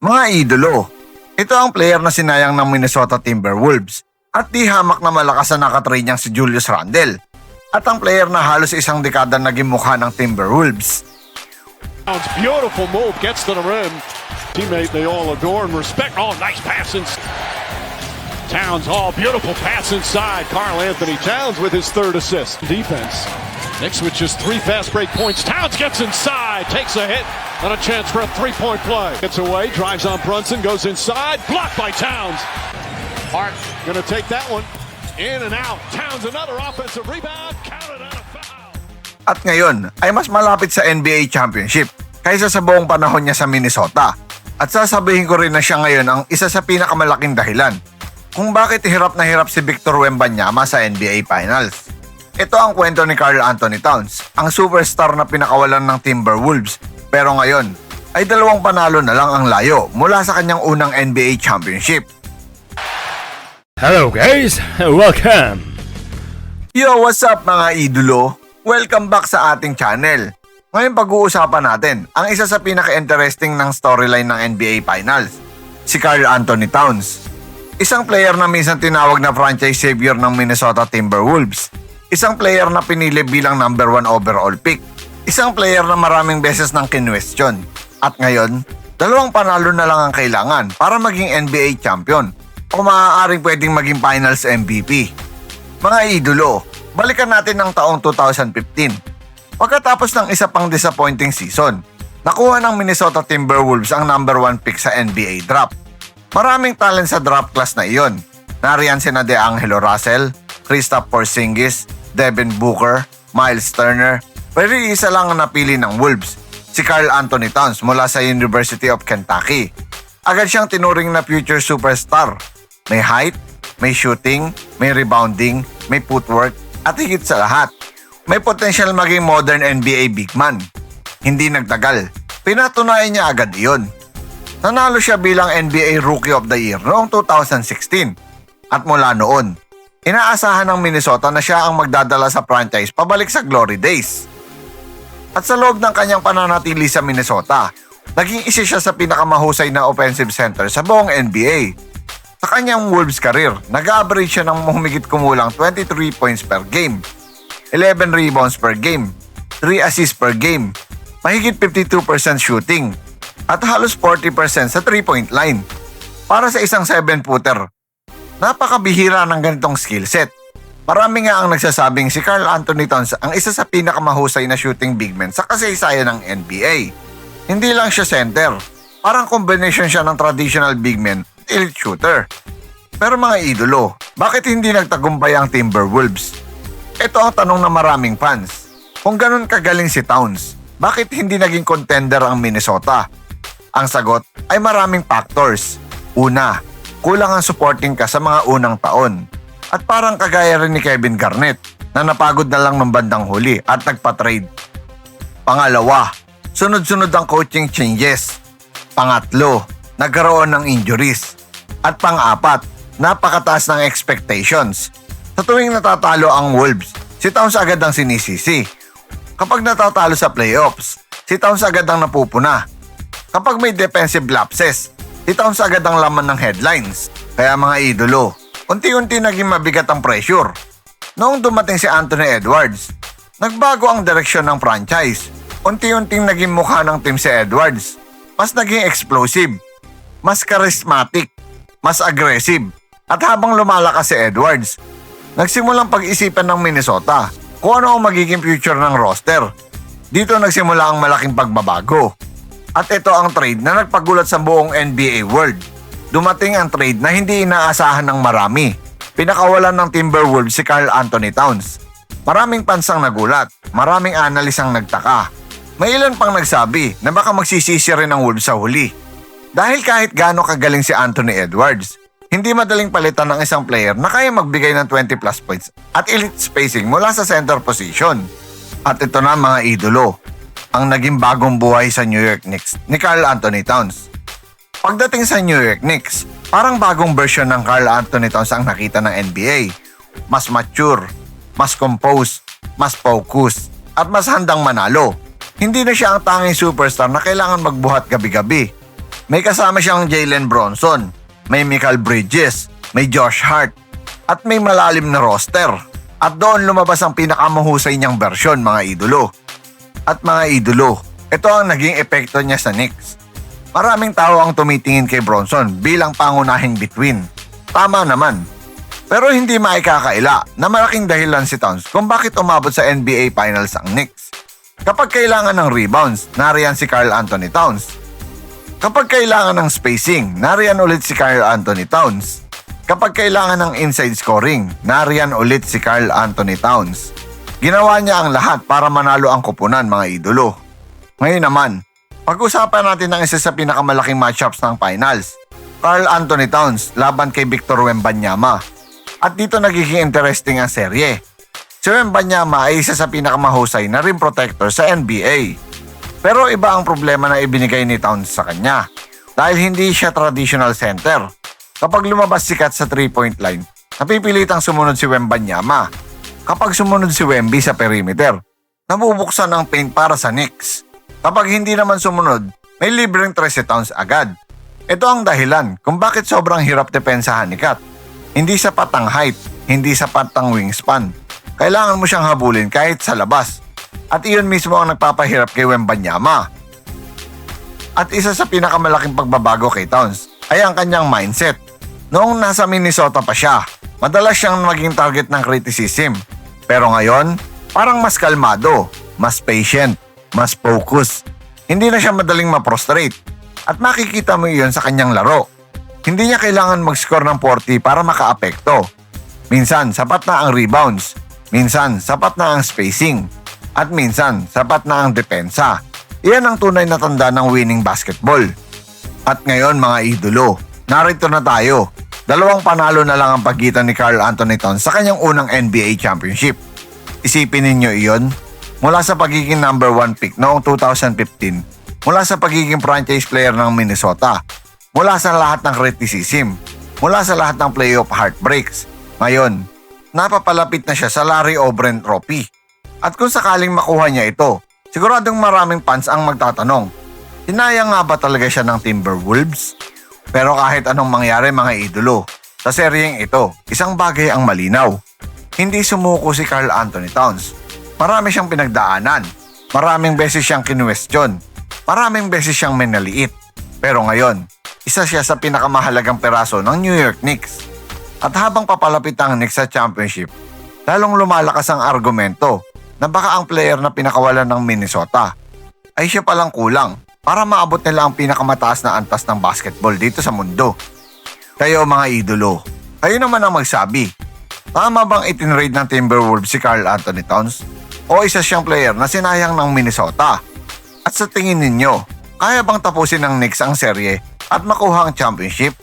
Mga idolo, ito ang player na sinayang ng Minnesota Timberwolves at di hamak na malakas na nakatrain niyang si Julius Randle at ang player na halos isang dekada naging mukha ng Timberwolves. Beautiful move, gets to the rim. Teammate they all adore and respect. Oh, nice pass. Towns, beautiful pass inside. Karl Anthony Towns with his third assist. Defense. Knicks with just 3 fast break points. Towns gets inside, takes a hit, and a chance for a three-point play. Gets away, drives on Brunson, goes inside, blocked by Towns. Hart gonna take that one. In and out. Towns another offensive rebound. Counted on a foul. At ngayon ay mas malapit sa NBA Championship kaysa sa buong panahon niya sa Minnesota. At sasabihin ko rin na siya ngayon ang isa sa pinakamalaking dahilan kung bakit hirap na hirap si Victor Wembanyama sa NBA Finals. Ito ang kwento ni Karl Anthony Towns, ang superstar na pinakawalan ng Timberwolves. Pero ngayon ay 2 panalo na lang ang layo mula sa kanyang unang NBA Championship. Hello guys, welcome! Yo, what's up mga idolo? Welcome back sa ating channel. Ngayon pag-uusapan natin ang isa sa pinaka-interesting ng storyline ng NBA Finals, si Karl Anthony Towns. Isang player na minsan tinawag na franchise savior ng Minnesota Timberwolves. Isang player na pinili bilang number 1 overall pick. Isang player na maraming beses nang kinwestiyon. At ngayon, 2 panalo na lang ang kailangan para maging NBA champion o maaaring pwedeng maging finals MVP. Mga idolo, balikan natin ang taong 2015. Pagkatapos ng isa pang disappointing season, nakuha ng Minnesota Timberwolves ang number 1 pick sa NBA draft. Maraming talent sa draft class na iyon. Nariyan sina DeAngelo Russell, Kristaps Porzingis, Devin Booker, Miles Turner, pero isa lang ang napili ng Wolves, si Karl Anthony Towns mula sa University of Kentucky. Agad siyang tinuring na future superstar. May height, may shooting, may rebounding, may footwork, at higit sa lahat, may potential maging modern NBA big man. Hindi nagtagal, pinatunayan niya agad iyon. Nanalo siya bilang NBA Rookie of the Year noong 2016 at mula noon, inaasahan ng Minnesota na siya ang magdadala sa franchise pabalik sa glory days. At sa loob ng kanyang pananatili sa Minnesota, naging isa siya sa pinakamahusay na offensive center sa buong NBA. Sa kanyang Wolves career, nag-average siya ng humigit kumulang 23 points per game, 11 rebounds per game, 3 assists per game, mahigit 52% shooting, at halos 40% sa 3-point line. Para sa isang 7-footer, napakabihira ng ganitong skill set. Marami nga ang nagsasabing si Karl Anthony Towns ang isa sa pinakamahusay na shooting big man sa kasaysayan ng NBA. Hindi lang siya center, parang combination siya ng traditional big man at elite shooter. Pero mga idolo, bakit hindi nagtagumpay ang Timberwolves? Ito ang tanong ng maraming fans. Kung ganun kagaling si Towns, bakit hindi naging contender ang Minnesota? Ang sagot ay maraming factors. Una, kulang ang supporting ka sa mga unang taon. At parang kagaya rin ni Kevin Garnett na napagod na lang ng bandang huli at nagpa-trade. Pangalawa, sunod-sunod ang coaching changes. Pangatlo, nagkaroon ng injuries. At pang-apat, napakataas ng expectations. Sa tuwing natatalo ang Wolves, si Towns agad ang sinisisi. Kapag natatalo sa playoffs, si Towns agad ang napupuna. Kapag may defensive lapses, si Towns agad ang laman ng headlines. Kaya mga idolo, unti-unti naging mabigat ang pressure. Noong dumating si Anthony Edwards, nagbago ang direksyon ng franchise. Unti-unting naging mukha ng team si Edwards. Mas naging explosive, mas charismatic, mas aggressive. At habang lumalakas si Edwards, nagsimulang pag-isipan ng Minnesota kung ano ang magiging future ng roster. Dito nagsimula ang malaking pagbabago. At ito ang trade na nagpagulat sa buong NBA world. Dumating ang trade na hindi inaasahan ng marami. Pinakawalan ng Timberwolves si Karl Anthony Towns. Maraming fans ang nagulat, maraming analyst ang nagtaka. May ilan pang nagsabi na baka magsisisi rin ang Wolves sa huli. Dahil kahit gaano kagaling si Anthony Edwards, hindi madaling palitan ng isang player na kaya magbigay ng 20 plus points at elite spacing mula sa center position. At ito na mga idolo, ang naging bagong buhay sa New York Knicks ni Karl Anthony Towns. Pagdating sa New York Knicks, parang bagong version ng Karl Anthony Towns ang nakita ng NBA. Mas mature, mas composed, mas focused, at mas handang manalo. Hindi na siya ang tanging superstar na kailangan magbuhat gabi-gabi. May kasama siyang Jalen Bronson, may Mikal Bridges, may Josh Hart, at may malalim na roster. At doon lumabas ang pinakamahusay niyang bersyon, mga idolo. At mga idolo, ito ang naging epekto niya sa Knicks. Maraming tao ang tumitingin kay Bronson bilang pangunahing bituin. Tama naman. Pero hindi maikakaila na malaking dahilan si Towns kung bakit umabot sa NBA Finals ang Knicks. Kapag kailangan ng rebounds, nariyan si Karl Anthony Towns. Kapag kailangan ng spacing, nariyan ulit si Karl Anthony Towns. Kapag kailangan ng inside scoring, nariyan ulit si Karl Anthony Towns. Ginawa niya ang lahat para manalo ang kupunan, mga idolo. Ngayon naman, pag-usapan natin ang isa sa pinakamalaking matchups ng finals, Karl Anthony Towns laban kay Victor Wembanyama. At dito nagiging interesting ang serye. Si Wembanyama ay isa sa pinakamahusay na rim protector sa NBA. Pero iba ang problema na ibinigay ni Towns sa kanya dahil hindi siya traditional center. Kapag lumabas sikat sa 3-point line, napipilitang sumunod si Wembanyama. Kapag sumunod si Wemby sa perimeter, nabubuksan ang paint para sa Knicks. Kapag hindi naman sumunod, may libreng 3 si Towns agad. Ito ang dahilan kung bakit sobrang hirap depensahan ni Kat. Hindi sapat ang height, hindi sapat ang wingspan. Kailangan mo siyang habulin kahit sa labas. At iyon mismo ang nagpapahirap kay Wembanyama. At isa sa pinakamalaking pagbabago kay Towns ay ang kanyang mindset. Noong nasa Minnesota pa siya, madalas siyang maging target ng criticism. Pero ngayon, parang mas kalmado, mas patient, mas focus. Hindi na siya madaling ma-prostrate. At makikita mo iyon sa kanyang laro. Hindi niya kailangan mag-score ng 40 para makaapekto. Minsan, sapat na ang rebounds. Minsan, sapat na ang spacing. At minsan, sapat na ang depensa. Iyan ang tunay na tanda ng winning basketball. At ngayon, mga idolo, narito na tayo. 2 panalo na lang ang pagitan ni Karl Anthony Towns sa kanyang unang NBA championship. Isipin ninyo iyon, mula sa pagiging number 1 pick noong 2015, mula sa pagiging franchise player ng Minnesota, mula sa lahat ng criticism, mula sa lahat ng playoff heartbreaks. Ngayon, napapalapit na siya sa Larry O'Brien Trophy. At kung sakaling makuha niya ito, siguradong maraming fans ang magtatanong, hinayang nga ba talaga siya ng Timberwolves? Pero kahit anong mangyari, mga idolo, sa seryeng ito, isang bagay ang malinaw. Hindi sumuko si Karl Anthony Towns. Marami siyang pinagdaanan. Maraming beses siyang kinwestiyon. Maraming beses siyang minaliit. Pero ngayon, isa siya sa pinakamahalagang peraso ng New York Knicks. At habang papalapit ang Knicks sa championship, lalong lumalakas ang argumento na baka ang player na pinakawalan ng Minnesota ay siya palang kulang para maabot nila ang pinakamataas na antas ng basketball dito sa mundo. Kayo, mga idolo, kayo naman ang magsabi. Tama bang itinrade ng Timberwolves si Karl Anthony Towns? O isa siyang player na sinayang ng Minnesota? At sa tingin ninyo, kaya bang tapusin ng Knicks ang serye at makuha ang championship?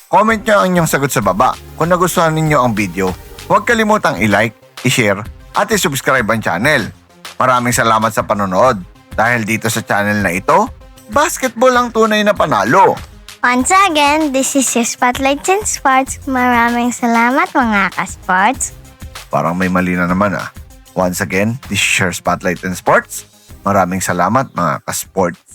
Comment nyo ang inyong sagot sa baba. Kung nagustuhan ninyo ang video, huwag kalimutang i-like, i-share, at i-subscribe ang channel. Maraming salamat sa panonood. Dahil dito sa channel na ito, basketball ang tunay na panalo. Once again, this is your Spotlight in Sports. Maraming salamat, mga ka-sports. Parang may mali na naman ah. Once again, this is your Spotlight in Sports. Maraming salamat, mga ka-sports.